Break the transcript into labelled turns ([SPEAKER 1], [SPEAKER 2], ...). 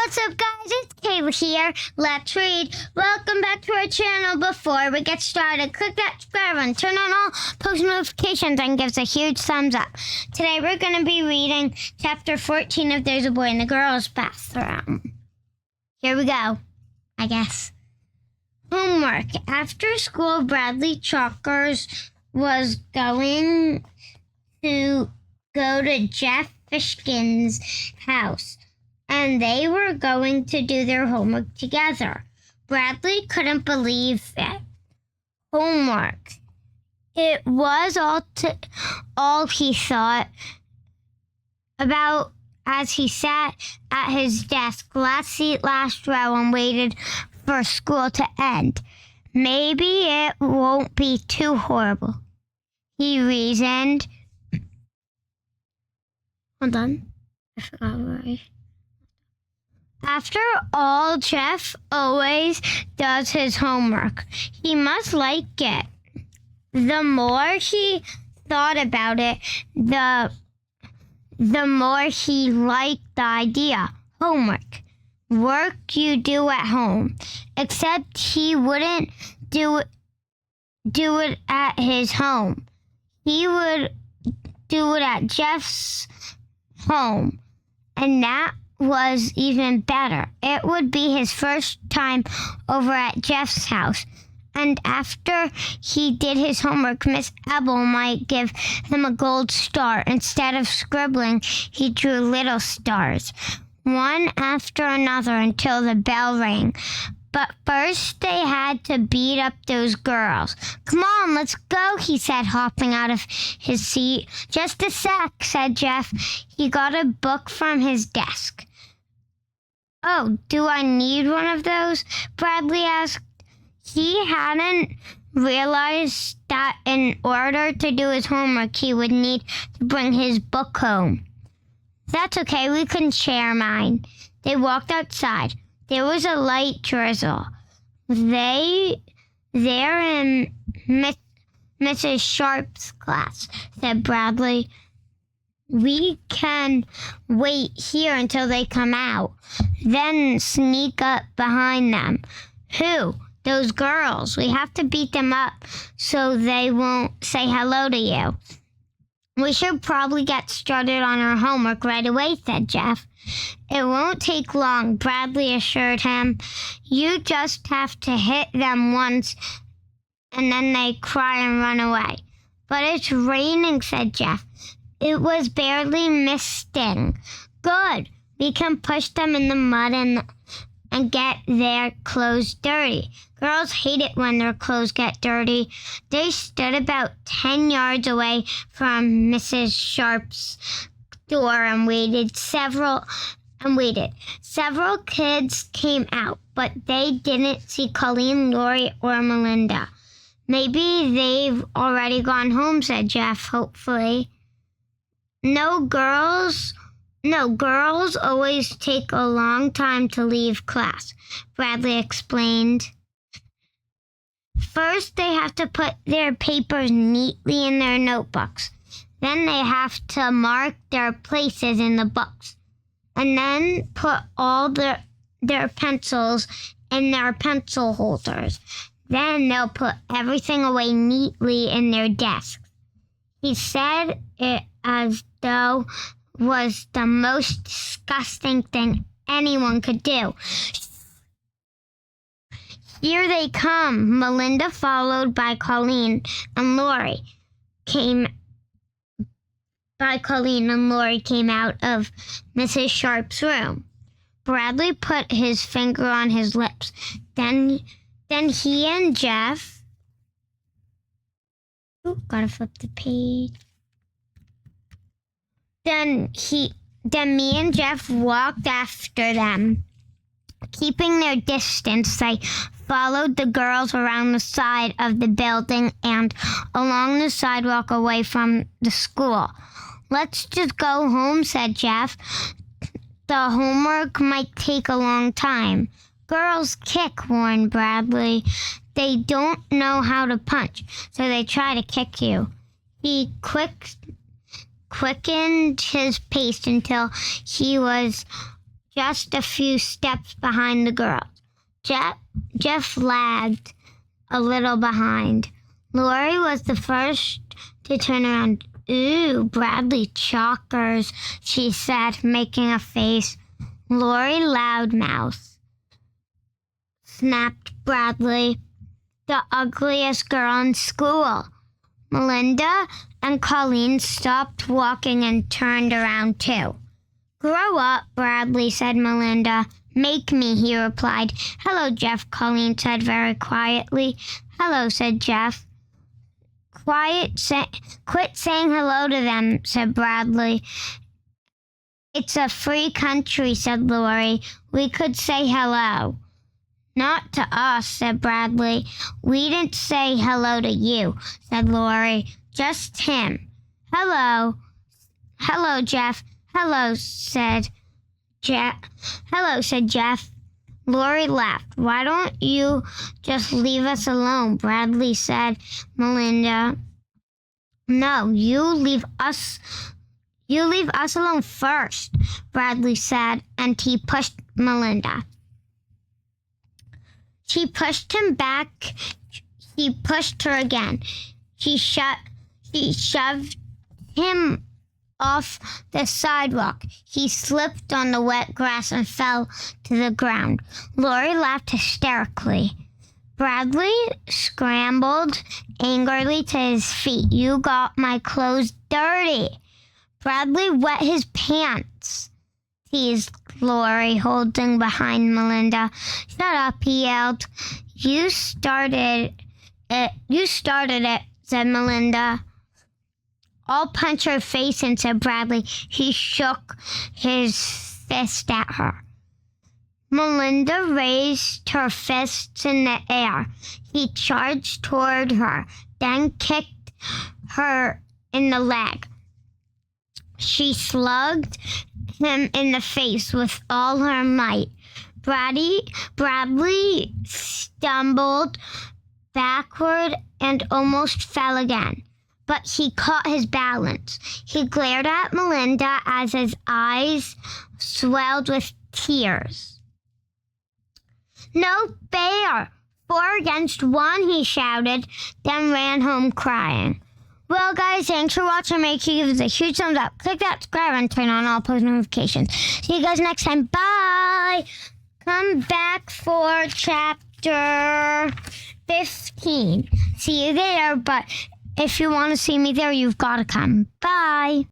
[SPEAKER 1] What's up, guys? It's Kayla here. Let's read. Welcome back to our channel. Before we get started, click that subscribe button, turn on all post notifications, and give us a huge thumbs up. Today we're going to be reading chapter 14 of There's a Boy in the Girls' Bathroom. Here we go, I guess. Homework. After school, Bradley Chalkers was going to go to Jeff Fishkin's house, and they were going to do their homework together. Bradley couldn't believe it. Homework. It was all he thought about as he sat at his desk, last seat, last row, and waited for school to end. Maybe it won't be too horrible, he reasoned. Hold on. I forgot where After all, Jeff always does his homework. He must like it. The more he thought about it, the more he liked the idea. Homework. Work you do at home. Except he wouldn't do it at his home. He would do it at Jeff's home. And that was even better. It would be his first time over at Jeff's house. And after he did his homework, Miss Ebel might give him a gold star. Instead of scribbling, he drew little stars, one after another, until the bell rang. But first they had to beat up those girls. Come on, let's go, he said, hopping out of his seat. Just a sec, said Jeff. He got a book from his desk. Oh, do I need one of those? Bradley asked. He hadn't realized that in order to do his homework, he would need to bring his book home. That's okay, we can share mine. They walked outside. There was a light drizzle. There in Mrs. Sharp's class, said Bradley. We can wait here until they come out, then sneak up behind them. Who? Those girls. We have to beat them up so they won't say hello to you. We should probably get started on our homework right away, said Jeff. It won't take long, Bradley assured him. You just have to hit them once, and then they cry and run away. But it's raining, said Jeff. It was barely misting. Good. We can push them in the mud and get their clothes dirty. Girls hate it when their clothes get dirty. They stood about 10 yards away from Mrs. Sharp's door and waited. Several kids came out, but they didn't see Colleen, Lori, or Melinda. Maybe they've already gone home, said Jeff, hopefully. No, girls always take a long time to leave class, Bradley explained. First, they have to put their papers neatly in their notebooks. Then they have to mark their places in the books. And then put all their pencils in their pencil holders. Then they'll put everything away neatly in their desks. He said it as though was the most disgusting thing anyone could do. Here they come. Melinda, followed by Colleen and Lori, came out of Mrs. Sharp's room. Bradley put his finger on his lips. Then he and Jeff... gotta flip the page. Then me and Jeff walked after them. Keeping their distance, they followed the girls around the side of the building and along the sidewalk away from the school. Let's just go home, said Jeff. The homework might take a long time. Girls kick, warned Bradley. They don't know how to punch, so they try to kick you. He quickened his pace until he was just a few steps behind the girls. Jeff lagged a little behind. Lori was the first to turn around. Ooh, Bradley Chalkers, she said, making a face. Lori Loudmouth, snapped Bradley, the ugliest girl in school. Melinda and Colleen stopped walking and turned around too. Grow up, Bradley, said Melinda. Make me, he replied. Hello, Jeff, Colleen said very quietly. Hello, said Jeff. Quit saying hello to them, said Bradley. It's a free country, said Lori. We could say hello. Not to us, said Bradley. We didn't say hello to you, said Lori. Just him. Hello. Hello, Jeff. Hello, said Jeff. Hello, said Jeff. Lori laughed. Why don't you just leave us alone? Bradley said. Melinda. No, you leave us alone first, Bradley said, and he pushed Melinda. She pushed him back. He pushed her again. She shoved him off the sidewalk. He slipped on the wet grass and fell to the ground. Lori laughed hysterically. Bradley scrambled angrily to his feet. You got my clothes dirty. Bradley wet his pants, teased Lori, holding behind Melinda. Shut up, he yelled. You started it, said Melinda. I'll punch her face in, said Bradley. He shook his fist at her. Melinda raised her fists in the air. He charged toward her, then kicked her in the leg. She slugged him in the face with all her might. Bradley stumbled backward and almost fell again, but he caught his balance. He glared at Melinda as his eyes swelled with tears. No fair! 4 against 1, he shouted, then ran home crying. Well, guys, thanks for watching. Make sure you give us a huge thumbs up. Click that subscribe and turn on all post notifications. See you guys next time. Bye! Come back for chapter 15. See you there, but if you want to see me there, you've got to come. Bye!